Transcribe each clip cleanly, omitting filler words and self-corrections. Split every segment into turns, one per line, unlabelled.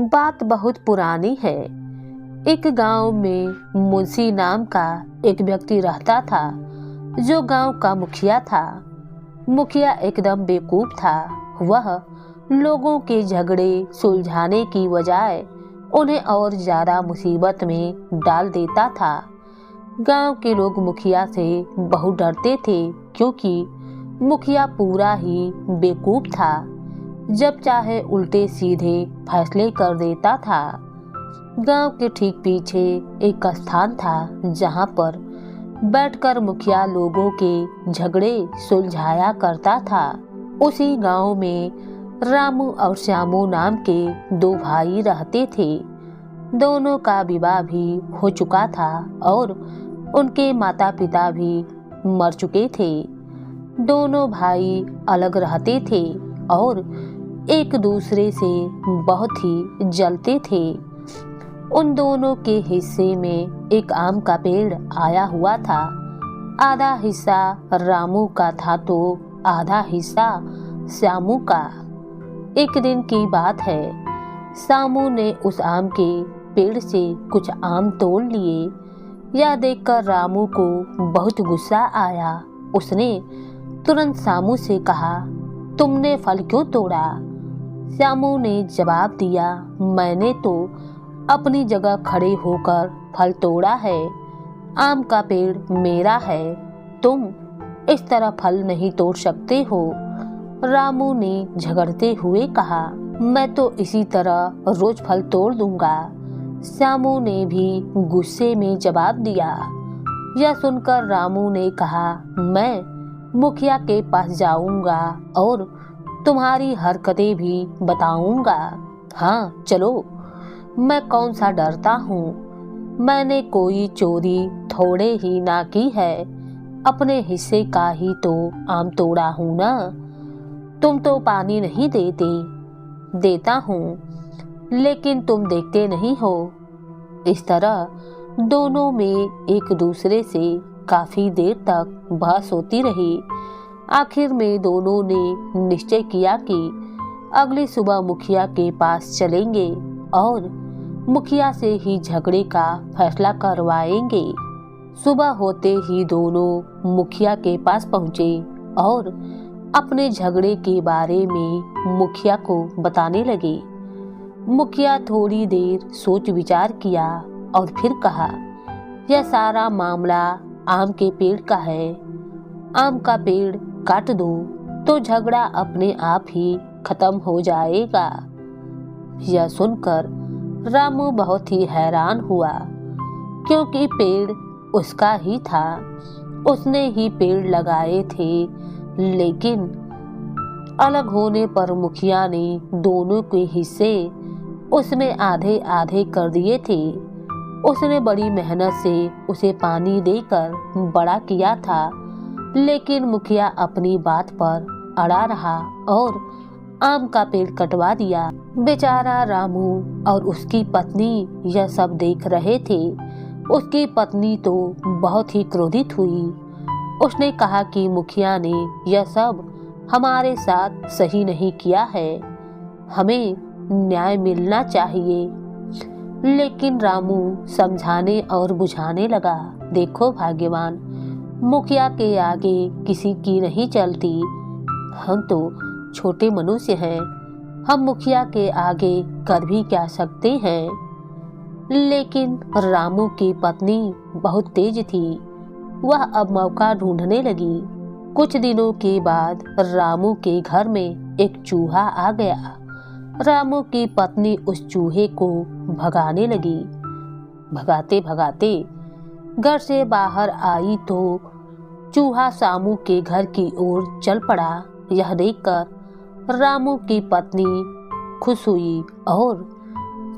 बात बहुत पुरानी है। एक गांव में मुंशी नाम का एक व्यक्ति रहता था, जो गांव का मुखिया था। मुखिया एकदम बेवकूफ था। वह लोगों के झगड़े सुलझाने की बजाय उन्हें और ज्यादा मुसीबत में डाल देता था। गांव के लोग मुखिया से बहुत डरते थे, क्योंकि मुखिया पूरा ही बेवकूफ था। जब चाहे उल्टे सीधे फैसले कर देता था। गांव के ठीक पीछे एक स्थान था, जहां पर बैठकर मुखिया लोगों के झगड़े सुलझाया करता था। उसी गांव में रामू और श्यामू नाम के दो भाई रहते थे। दोनों का विवाह भी हो चुका था और उनके माता पिता भी मर चुके थे। दोनों भाई अलग रहते थे और एक दूसरे से बहुत ही जलते थे। उन दोनों के हिस्से में एक आम का पेड़ आया हुआ था। आधा हिस्सा रामू का था तो आधा हिस्सा श्यामू का। एक दिन की बात है, श्यामू ने उस आम के पेड़ से कुछ आम तोड़ लिए। यह देखकर रामू को बहुत गुस्सा आया। उसने तुरंत श्यामू से कहा, तुमने फल क्यों तोड़ा? श्यामू ने जवाब दिया, मैंने तो अपनी जगह खड़े होकर फल तोड़ा है। आम का पेड़ मेरा है, तुम इस तरह फल नहीं तोड़ सकते हो। रामू ने झगड़ते हुए कहा, मैं तो इसी तरह रोज फल तोड़ दूंगा। श्यामू ने भी गुस्से में जवाब दिया। यह सुनकर रामू ने कहा, मैं मुखिया के पास जाऊंगा और तुम्हारी हरकतें भी बताऊंगा। हाँ चलो, मैं कौन सा डरता हूँ। मैंने कोई चोरी थोड़े ही ना की है, अपने हिस्से का ही तो आम तोड़ा हूँ ना। तुम तो पानी नहीं देते, देता हूँ, लेकिन तुम देखते नहीं हो। इस तरह दोनों में एक दूसरे से काफी देर तक बहस होती रही। आखिर में दोनों ने निश्चय किया कि अगली सुबह मुखिया के पास चलेंगे और मुखिया से ही झगड़े का फैसला करवाएंगे। सुबह होते ही दोनों मुखिया के पास पहुंचे और अपने झगड़े के बारे में मुखिया को बताने लगे। मुखिया थोड़ी देर सोच विचार किया और फिर कहा, यह सारा मामला आम के पेड़ का है। आम का पेड़ काट दो तो झगड़ा अपने आप ही खत्म हो जाएगा। यह सुनकर रामू बहुत ही हैरान हुआ, क्योंकि पेड़ उसका ही था। उसने ही पेड़ लगाए थे, लेकिन अलग होने पर मुखिया ने दोनों के हिस्से उसमें आधे आधे कर दिए थे। उसने बड़ी मेहनत से उसे पानी देकर बड़ा किया था, लेकिन मुखिया अपनी बात पर अड़ा रहा और आम का पेड़ कटवा दिया। बेचारा रामू और उसकी पत्नी यह सब देख रहे थे। उसकी पत्नी तो बहुत ही क्रोधित हुई। उसने कहा कि मुखिया ने यह सब हमारे साथ सही नहीं किया है, हमें न्याय मिलना चाहिए। लेकिन रामू समझाने और बुझाने लगा, देखो भाग्यवान, मुखिया के आगे किसी की नहीं चलती। हम तो छोटे मनुष्य हैं, हम मुखिया के आगे कर भी क्या सकते हैं। लेकिन रामू की पत्नी बहुत तेज थी। वह अब मौका ढूंढने लगी। कुछ दिनों के बाद रामू के घर में एक चूहा आ गया। रामू की पत्नी उस चूहे को भगाने लगी। भगाते भगाते घर से बाहर आई तो चूहा श्यामू के घर की ओर चल पड़ा। यह देखकर रामू की पत्नी खुश हुई और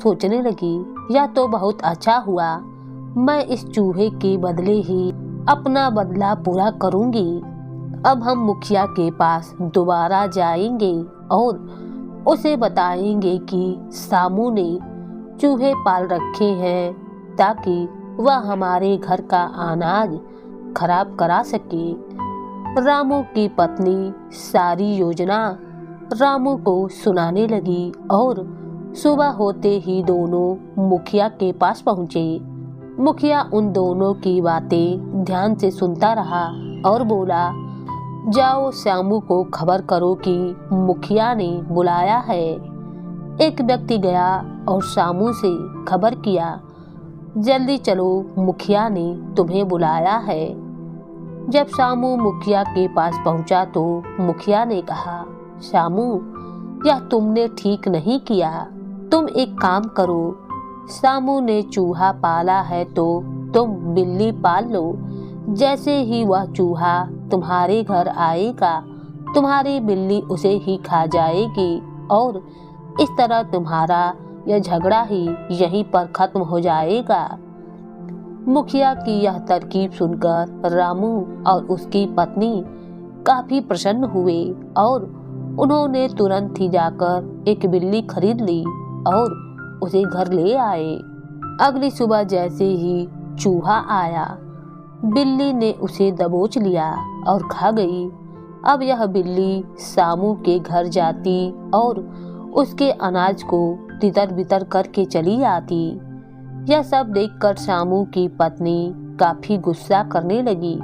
सोचने लगी, यह तो बहुत अच्छा हुआ, मैं इस चूहे के बदले ही अपना बदला पूरा करूंगी। अब हम मुखिया के पास दोबारा जाएंगे और उसे बताएंगे कि श्यामू ने चूहे पाल रखे हैं, ताकि वह हमारे घर का अनाज खराब करा सके। रामू की पत्नी सारी योजना रामू को सुनाने लगी और सुबह होते ही दोनों मुखिया के पास पहुंचे। मुखिया उन दोनों की बातें ध्यान से सुनता रहा और बोला, जाओ श्यामू को खबर करो कि मुखिया ने बुलाया है। एक व्यक्ति गया और श्यामू से खबर किया, जल्दी चलो, मुखिया ने तुम्हें बुलाया है। जब श्यामू मुखिया के पास पहुंचा तो मुखिया ने कहा, श्यामू, यह तुमने ठीक नहीं किया। तुम एक काम करो, श्यामू ने चूहा पाला है तो तुम बिल्ली पाल लो। जैसे ही वह चूहा तुम्हारे घर आएगा, तुम्हारी बिल्ली उसे ही खा जाएगी और इस तरह तुम्हारा यह झगड़ा ही यहीं पर खत्म हो जाएगा। मुखिया की यह तरकीब सुनकर रामू और उसकी पत्नी काफी प्रसन्न हुए और उन्होंने तुरंत ही जाकर एक बिल्ली खरीद ली और उसे घर ले आए। अगली सुबह जैसे ही चूहा आया, बिल्ली ने उसे दबोच लिया और खा गई। अब यह बिल्ली श्यामू के घर जाती और उसके अनाज को तितर बितर करके चली आती। यह सब देखकर श्यामू की पत्नी काफी गुस्सा करने लगी।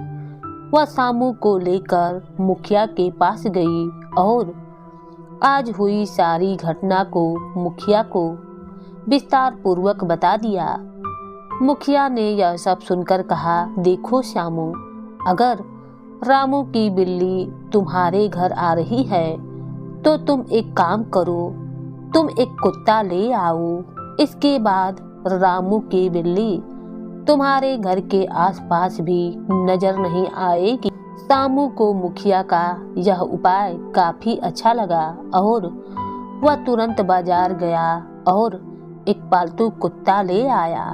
वह श्यामू को लेकर मुखिया के पास गई और आज हुई सारी घटना को मुखिया को विस्तार पूर्वक बता दिया। मुखिया ने यह सब सुनकर कहा, देखो श्यामू, अगर रामू की बिल्ली तुम्हारे घर आ रही है तो तुम एक काम करो, तुम एक कुत्ता ले आओ। इसके बाद रामू की बिल्ली तुम्हारे घर के आसपास भी नजर नहीं आएगी। श्यामू को मुखिया का यह उपाय काफी अच्छा लगा और वह तुरंत बाजार गया और एक पालतू कुत्ता ले आया।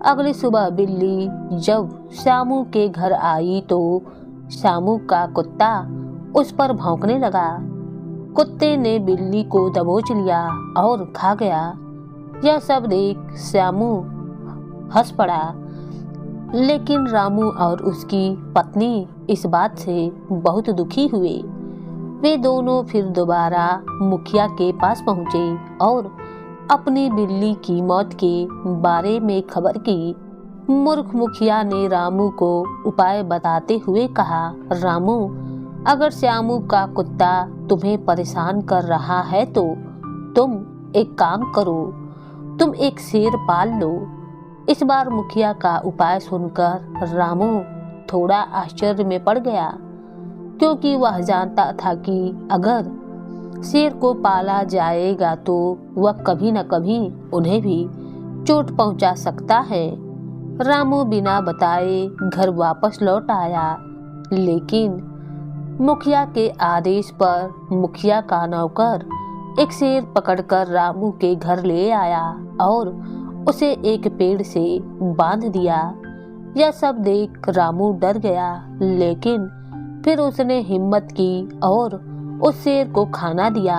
अगली सुबह बिल्ली जब श्यामू के घर आई तो श्यामू का कुत्ता उस पर भौंकने लगा। कुत्ते ने बिल्ली को दबोच लिया और खा गया। यह सब देख श्यामू हंस पड़ा, लेकिन रामू और उसकी पत्नी इस बात से बहुत दुखी हुए। वे दोनों फिर दोबारा मुखिया के पास पहुंचे और अपनी बिल्ली की मौत के बारे में खबर की। मूर्ख मुखिया ने रामू को उपाय बताते हुए कहा, रामू, अगर श्यामू का कुत्ता तुम्हें परेशान कर रहा है तो तुम एक काम करो, तुम एक शेर पाल लो। इस बार मुखिया का उपाय सुनकर रामू थोड़ा आश्चर्य में पड़ गया, क्योंकि वह जानता था कि अगर शेर को पाला जाएगा तो वह कभी न कभी उन्हें भी चोट पहुंचा सकता है। रामू बिना बताए घर वापस लौट आया, लेकिन मुखिया के आदेश पर मुखिया का नौकर एक शेर पकड़कर रामू के घर ले आया और उसे एक पेड़ से बांध दिया। यह सब देख रामू डर गया, लेकिन फिर उसने हिम्मत की और उस शेर को खाना दिया।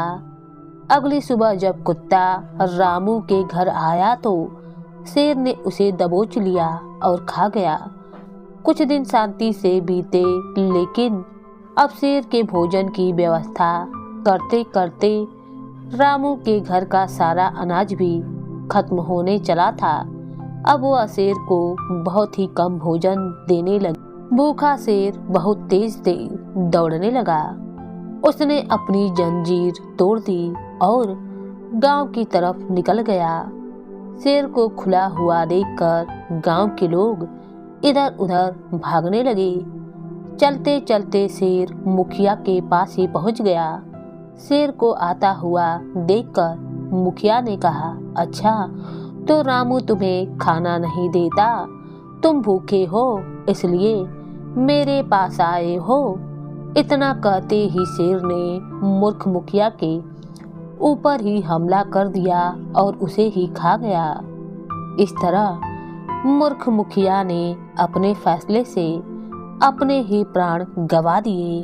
अगली सुबह जब कुत्ता रामू के घर आया तो शेर ने उसे दबोच लिया और खा गया। कुछ दिन शांति से बीते, लेकिन अब शेर के भोजन की व्यवस्था करते करते रामू के घर का सारा अनाज भी खत्म होने चला था। अब वह शेर को बहुत ही कम भोजन देने लगा। भूखा शेर बहुत तेज दौड़ने लगा। उसने अपनी जंजीर तोड़ दी और गांव की तरफ निकल गया। शेर को खुला हुआ देखकर गांव के लोग इधर उधर भागने लगे। चलते चलते शेर मुखिया के पास ही पहुंच गया। शेर को आता हुआ देखकर मुखिया ने कहा, अच्छा, तो रामू तुम्हें खाना नहीं देता, तुम भूखे हो इसलिए मेरे पास आए हो। इतना कहते ही शेर ने मूर्ख मुखिया के ऊपर ही हमला कर दिया और उसे ही खा गया। इस तरह मूर्ख मुखिया ने अपने फैसले से अपने ही प्राण गंवा दिए।